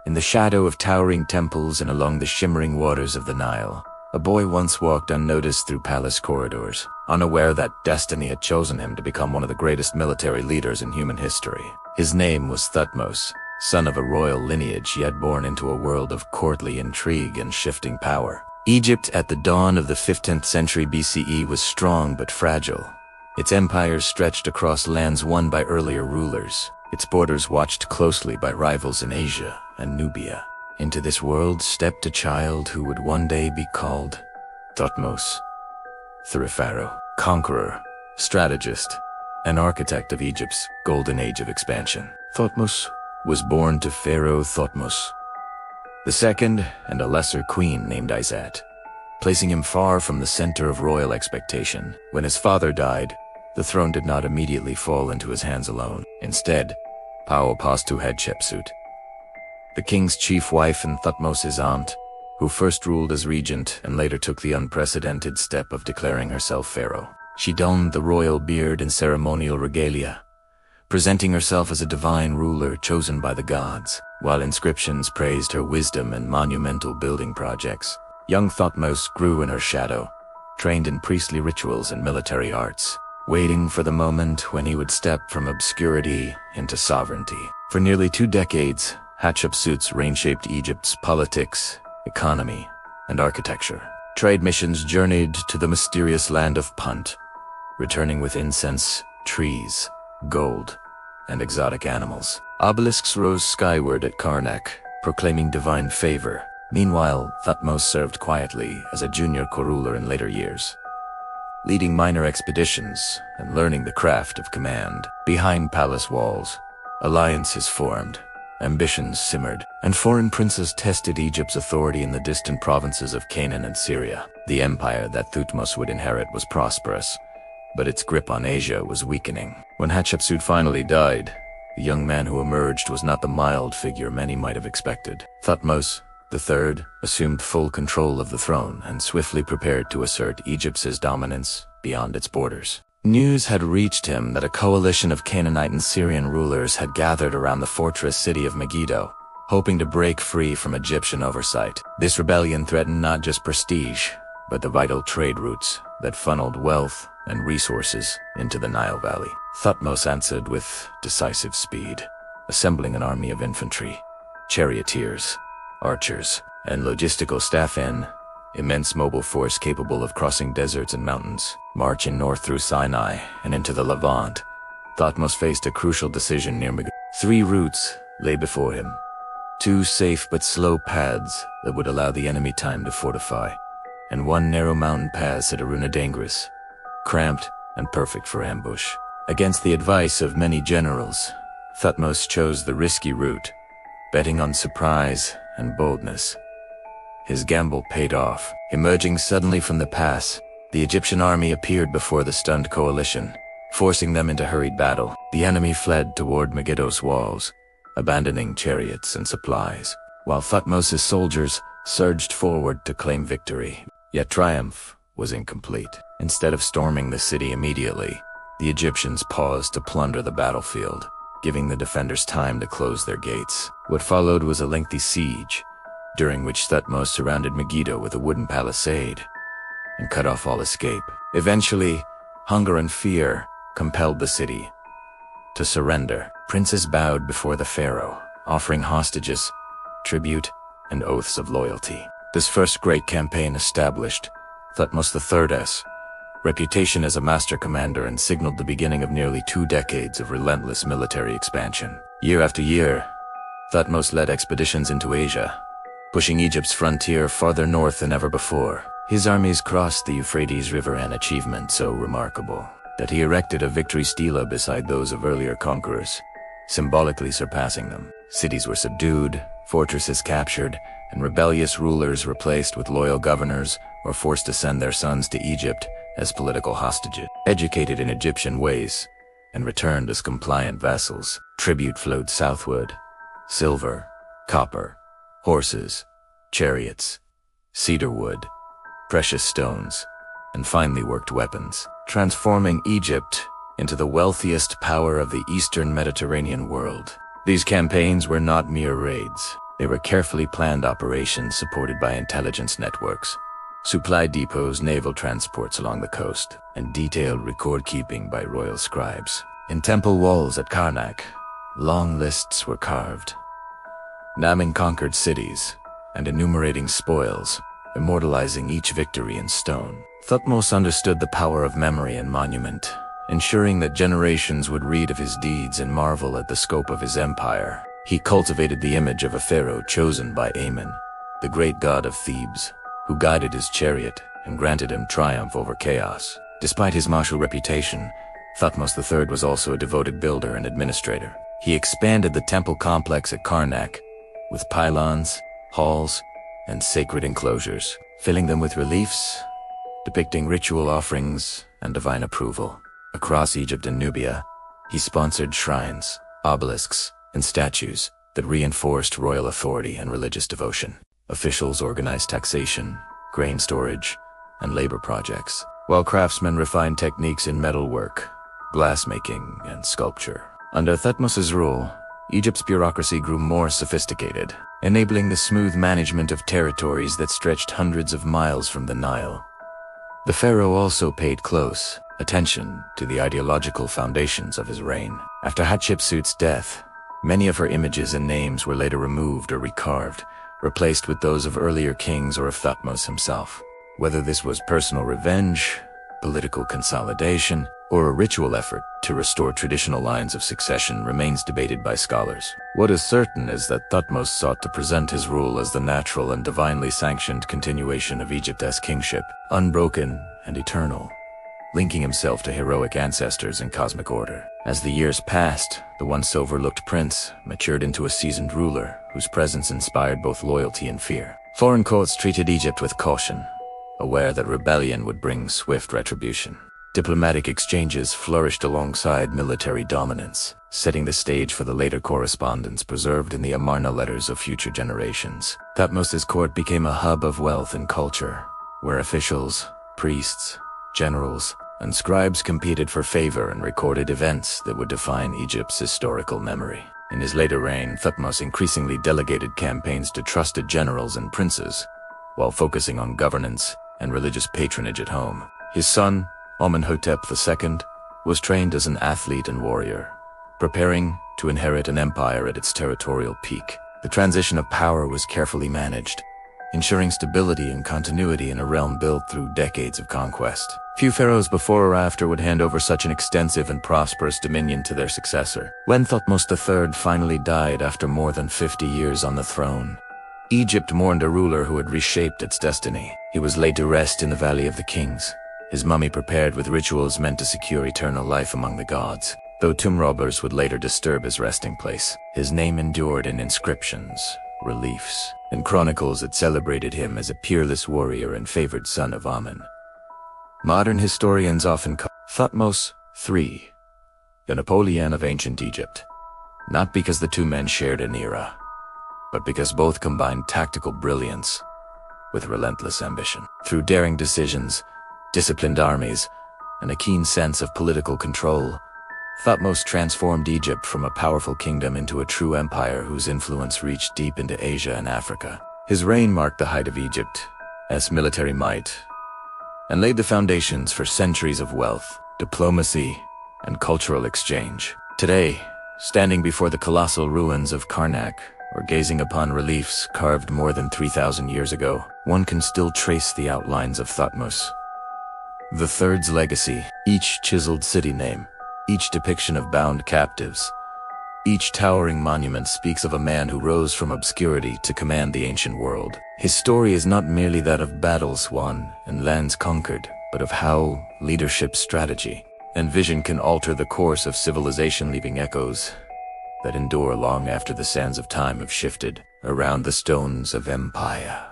In the shadow of towering temples and along the shimmering waters of the Nile, a boy once walked unnoticed through palace corridors, unaware that destiny had chosen him to become one of the greatest military leaders in human history. His name was Thutmose, son of a royal lineage yet born into a world of courtly intrigue and shifting power. Egypt at the dawn of the 15th century BCE was strong but fragile. Its empires stretched across lands won by earlier rulers, its borders watched closely by rivals in Asia and Nubia. Into this world stepped a child who would one day be called Thutmose III, Pharaoh, conqueror, strategist, and architect of Egypt's golden age of expansion. Thutmose was born to Pharaoh Thutmose II and a lesser queen named Izat, placing him far from the center of royal expectation. When his father died, the throne did not immediately fall into his hands alone. Instead, Pharaoh passed to Hatshepsut, the king's chief wife and Thutmose's aunt, who first ruled as regent and later took the unprecedented step of declaring herself pharaoh. She donned the royal beard and ceremonial regalia, presenting herself as a divine ruler chosen by the gods, while inscriptions praised her wisdom and monumental building projects. Young Thutmose grew in her shadow, trained in priestly rituals and military arts, waiting for the moment when he would step from obscurity into sovereignty. For nearly 2 decades, Hatshepsut's reign-shaped Egypt's politics, economy, and architecture. Trade missions journeyed to the mysterious land of Punt, returning with incense, trees, gold, and exotic animals. Obelisks rose skyward at Karnak, proclaiming divine favor. Meanwhile, Thutmose served quietly as a junior co-ruler in later years, leading minor expeditions and learning the craft of command. Behind palace walls, alliances formed, ambitions simmered, and foreign princes tested Egypt's authority in the distant provinces of Canaan and Syria. The empire that Thutmose would inherit was prosperous, but its grip on Asia was weakening. When Hatshepsut finally died, the young man who emerged was not the mild figure many might have expected. Thutmose III assumed full control of the throne and swiftly prepared to assert Egypt's dominance beyond its borders. News had reached him that a coalition of Canaanite and Syrian rulers had gathered around the fortress city of Megiddo, hoping to break free from Egyptian oversight. This rebellion threatened not just prestige, but the vital trade routes that funneled wealth and resources into the Nile Valley. Thutmose answered with decisive speed, assembling an army of infantry, charioteers, archers, and logistical staff in immense mobile force capable of crossing deserts and mountains. Marching north through Sinai and into the Levant, Thutmose faced a crucial decision near Megiddo. 3 routes lay before him, 2 safe but slow paths that would allow the enemy time to fortify, and 1 narrow mountain pass at Aruna Dangris, cramped and perfect for ambush. Against the advice of many generals, Thutmose chose the risky route, betting on surprise and boldness. His gamble paid off. Emerging suddenly from the pass, the Egyptian army appeared before the stunned coalition, forcing them into hurried battle. The enemy fled toward Megiddo's walls, abandoning chariots and supplies, while Thutmose's soldiers surged forward to claim victory. Yet triumph was incomplete. Instead of storming the city immediately, the Egyptians paused to plunder the battlefield, giving the defenders time to close their gates. What followed was a lengthy siege, during which Thutmose surrounded Megiddo with a wooden palisade and cut off all escape. Eventually, hunger and fear compelled the city to surrender. Princes bowed before the pharaoh, offering hostages, tribute, and oaths of loyalty. This first great campaign established Thutmose III's reputation as a master commander and signaled the beginning of nearly 2 decades of relentless military expansion. Year after year, Thutmose led expeditions into Asia, pushing Egypt's frontier farther north than ever before. His armies crossed the Euphrates River, an achievement so remarkable that he erected a victory stela beside those of earlier conquerors, symbolically surpassing them. Cities were subdued, fortresses captured, and rebellious rulers replaced with loyal governors or forced to send their sons to Egypt as political hostages. Educated in Egyptian ways and returned as compliant vassals, tribute flowed southward: silver, copper, horses, chariots, cedar wood, precious stones, and finely worked weapons, transforming Egypt into the wealthiest power of the Eastern Mediterranean world. These campaigns were not mere raids. They were carefully planned operations supported by intelligence networks, supply depots, naval transports along the coast, and detailed record-keeping by royal scribes. In temple walls at Karnak, long lists were carved, naming conquered cities and enumerating spoils, immortalizing each victory in stone. Thutmose understood the power of memory and monument, ensuring that generations would read of his deeds and marvel at the scope of his empire. He cultivated the image of a pharaoh chosen by Amun, the great god of Thebes, who guided his chariot and granted him triumph over chaos. Despite his martial reputation, Thutmose III was also a devoted builder and administrator. He expanded the temple complex at Karnak with pylons, halls, and sacred enclosures, filling them with reliefs depicting ritual offerings and divine approval. Across Egypt and Nubia, he sponsored shrines, obelisks, and statues that reinforced royal authority and religious devotion. Officials organized taxation, grain storage, and labor projects, while craftsmen refined techniques in metalwork, glassmaking, and sculpture. Under Thutmose's rule, Egypt's bureaucracy grew more sophisticated, enabling the smooth management of territories that stretched hundreds of miles from the Nile. The pharaoh also paid close attention to the ideological foundations of his reign. After Hatshepsut's death, many of her images and names were later removed or recarved, replaced with those of earlier kings or of Thutmose himself. Whether this was personal revenge, political consolidation, or a ritual effort to restore traditional lines of succession remains debated by scholars. What is certain is that Thutmose sought to present his rule as the natural and divinely sanctioned continuation of Egypt's kingship, unbroken and eternal, linking himself to heroic ancestors and cosmic order. As the years passed, the once overlooked prince matured into a seasoned ruler whose presence inspired both loyalty and fear. Foreign courts treated Egypt with caution, aware that rebellion would bring swift retribution. Diplomatic exchanges flourished alongside military dominance, setting the stage for the later correspondence preserved in the Amarna letters of future generations. Thutmose's court became a hub of wealth and culture, where officials, priests, generals, and scribes competed for favor and recorded events that would define Egypt's historical memory. In his later reign, Thutmose increasingly delegated campaigns to trusted generals and princes, while focusing on governance and religious patronage at home. His son, Amenhotep II, was trained as an athlete and warrior, preparing to inherit an empire at its territorial peak. The transition of power was carefully managed, ensuring stability and continuity in a realm built through decades of conquest. Few pharaohs before or after would hand over such an extensive and prosperous dominion to their successor. When Thutmose III finally died after more than 50 years on the throne, Egypt mourned a ruler who had reshaped its destiny. He was laid to rest in the Valley of the Kings, his mummy prepared with rituals meant to secure eternal life among the gods. Though tomb robbers would later disturb his resting place, his name endured in inscriptions, reliefs, and chronicles that celebrated him as a peerless warrior and favored son of Amun. Modern historians often call Thutmose III the Napoleon of ancient Egypt, not because the two men shared an era, but because both combined tactical brilliance with relentless ambition. Through daring decisions, disciplined armies, and a keen sense of political control, Thutmose transformed Egypt from a powerful kingdom into a true empire whose influence reached deep into Asia and Africa. His reign marked the height of Egypt's military might and laid the foundations for centuries of wealth, diplomacy, and cultural exchange. Today, standing before the colossal ruins of Karnak, or gazing upon reliefs carved more than 3,000 years ago, one can still trace the outlines of Thutmose III's legacy. Each chiseled city name, each depiction of bound captives, each towering monument speaks of a man who rose from obscurity to command the ancient world. His story is not merely that of battles won and lands conquered, but of how leadership, strategy, and vision can alter the course of civilization, leaving echoes that endure long after the sands of time have shifted around the stones of empire.